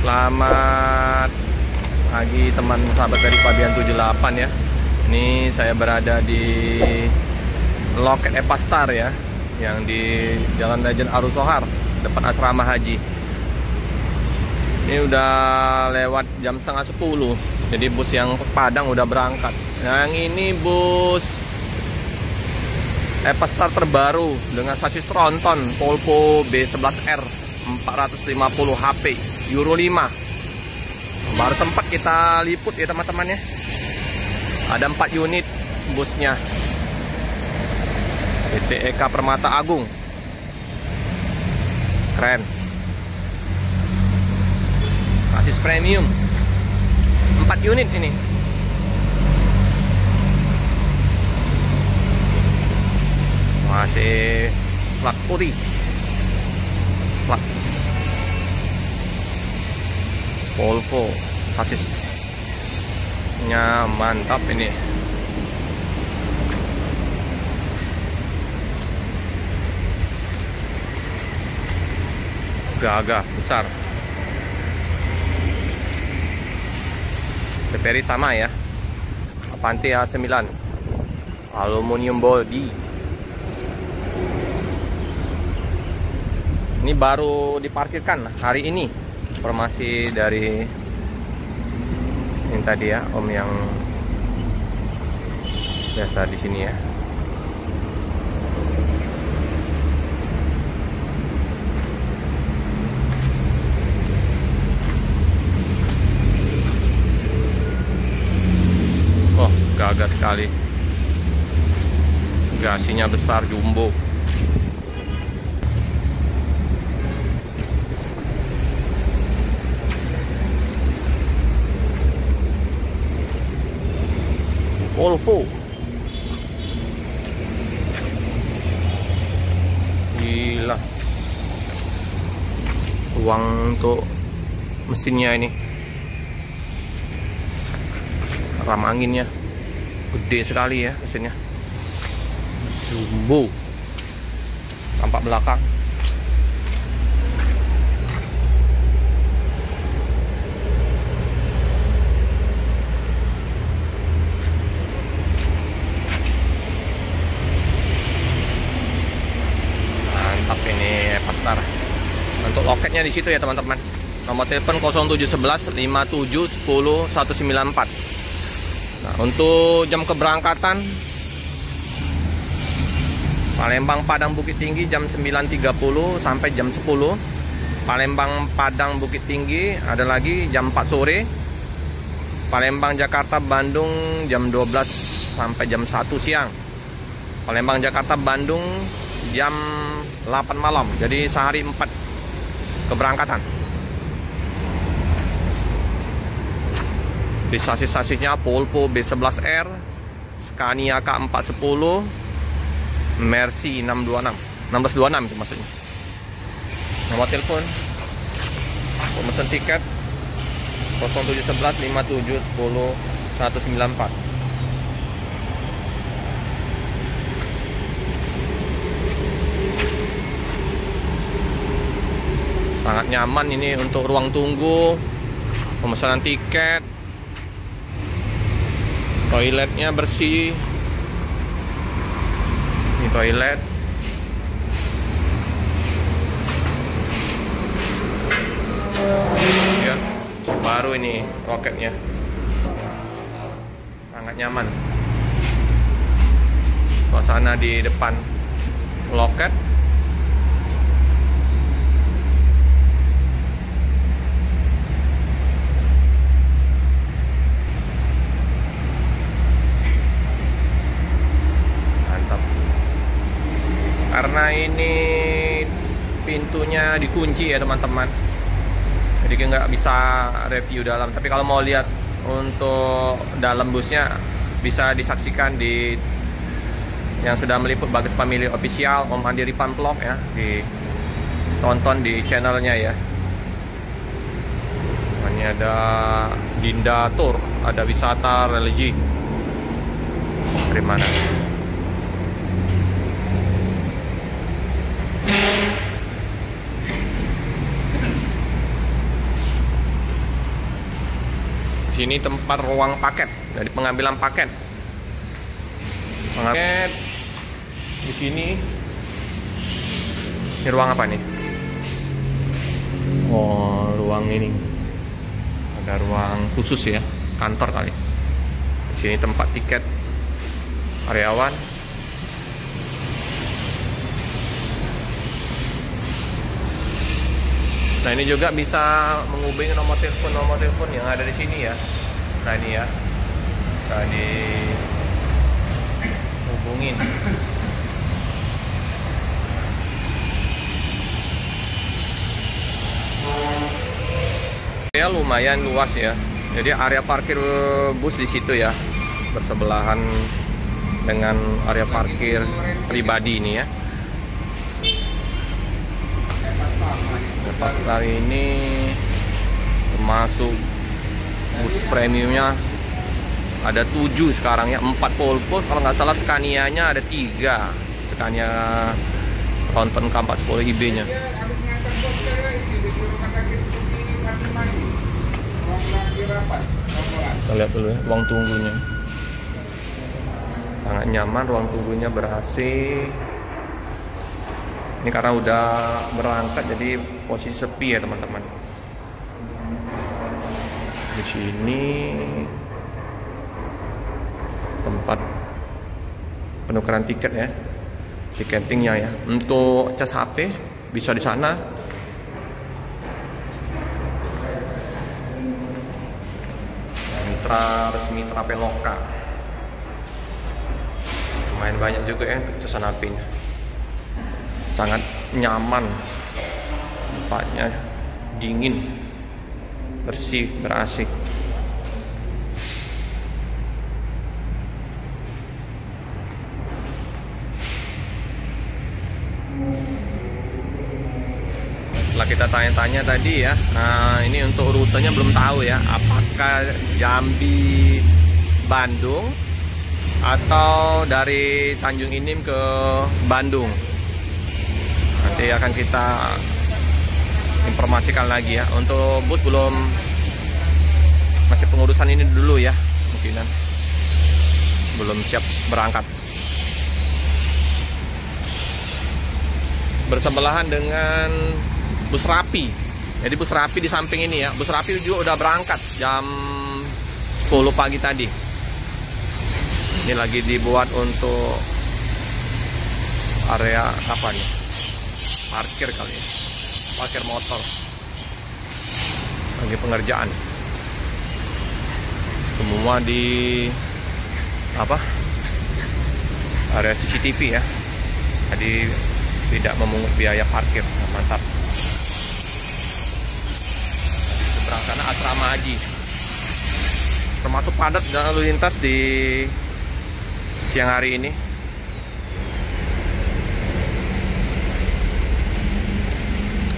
Selamat pagi teman sahabat dari Fabian 78 ya. Ini saya berada di loket Epastar ya, yang di Jalan Legend Arusohar, depan asrama haji. Ini udah lewat jam setengah 10. Jadi bus yang ke Padang udah berangkat. Yang ini bus Epastar terbaru dengan sasis tronton Volvo B11R 450 HP Euro 5. Baru sempat kita liput ya teman-teman ya. Ada 4 unit busnya. PT Eka Permata Agung. Keren. Sasis premium. 4 unit ini. Masih plat putih. Plat Volvo, sasisnya mantap ini. Gagah besar. TVRI sama ya, Avanti A9 aluminium body. Ini baru diparkirkan hari ini. Informasi dari ini tadi ya, Om yang biasa di sini ya. Oh, gagah sekali. Gasinya besar, jumbo. Volvo. Gila. Ruang untuk mesinnya ini. Ram anginnya gede sekali ya mesinnya. Jumbo. Tampak belakang. Ini Epastar. Untuk loketnya di situ ya teman-teman. Nomor telepon 0711 57 10 194. Nah, untuk jam keberangkatan Palembang Padang Bukit Tinggi jam 9.30 sampai jam 10. Palembang Padang Bukit Tinggi ada lagi jam 4 sore. Palembang Jakarta Bandung jam 12 sampai jam 1 siang. Palembang Jakarta Bandung jam 8 malam. Jadi sehari 4 keberangkatan. Di sasis-sasisnya Volvo B11R, Scania K410, Mercy 1626 itu maksudnya. Nomor telepon pemesan tiket 0711 57 10 194. Sangat nyaman ini untuk ruang tunggu, pemesanan tiket, toiletnya bersih. Ini toilet. Ya, baru ini roketnya. Sangat nyaman. Suasana di depan loket. Karena ini pintunya dikunci ya teman-teman, jadi nggak bisa review dalam. Tapi kalau mau lihat untuk dalam busnya, bisa disaksikan di yang sudah meliput Bagas Family Official, Om Andi Ripan Vlog ya, ditonton di channelnya ya. Ini ada Dinda Tour, ada wisata religi. Dari mana? Sini tempat ruang paket, dari pengambilan paket. Paket di sini. Ini ruang apa nih? Oh, ruang ini. Ada ruang khusus ya, kantor kali. Di sini tempat tiket karyawan. Nah, ini juga bisa menghubungi nomor telepon yang ada di sini ya. Nah, ini ya, bisa dihubungin. Ya, lumayan luas ya. Jadi area parkir bus di situ ya, bersebelahan dengan area parkir pribadi ini ya. Pasar ini termasuk bus premiumnya ada 7 sekarang ya, 4 Polpo kalau nggak salah. Scania-nya ada 3, Scania Tronton K410 IB nya. Kita lihat dulu ya ruang tunggunya, sangat nyaman, ruang tunggunya ber-AC. Ini karena udah berangkat jadi posisi sepi ya teman-teman. Di sini tempat penukaran tiket ya, tiketingnya ya. Untuk cas HP bisa di sana. Mitra resmi Traveloka. Lumayan banyak juga ya untuk casan HP-nya. Sangat nyaman, tempatnya dingin, bersih, ber-AC. Setelah kita tanya-tanya tadi ya, nah ini untuk rutenya belum tahu ya, apakah Jambi Bandung atau dari Tanjung Inim ke Bandung. Nanti akan kita informasikan lagi ya. Untuk bus belum, masih pengurusan ini dulu ya, mungkinan belum siap berangkat. Bersebelahan dengan bus Rapi. Jadi bus Rapi di samping ini ya. Bus Rapi juga udah berangkat jam 10 pagi tadi. Ini lagi dibuat untuk area apa nih? Parkir kali ya, parkir motor, lagi pengerjaan. Semua di apa, area CCTV ya, jadi tidak memungut biaya parkir. Mantap. Di seberang sana asrama haji, termasuk padat dan lalu lintas di siang hari ini.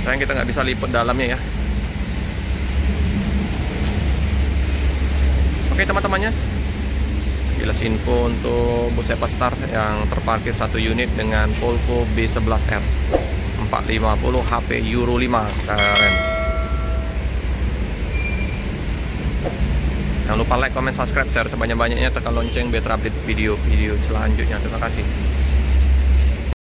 Sayang kita nggak bisa liput dalamnya ya. Oke teman-temannya, jelas info untuk bus Epastar yang terparkir 1 unit dengan Polpo B11R 450 HP Euro 5 keren. Jangan lupa like, comment, subscribe, share sebanyak-banyaknya, tekan lonceng biar terupdate video-video selanjutnya. Terima kasih.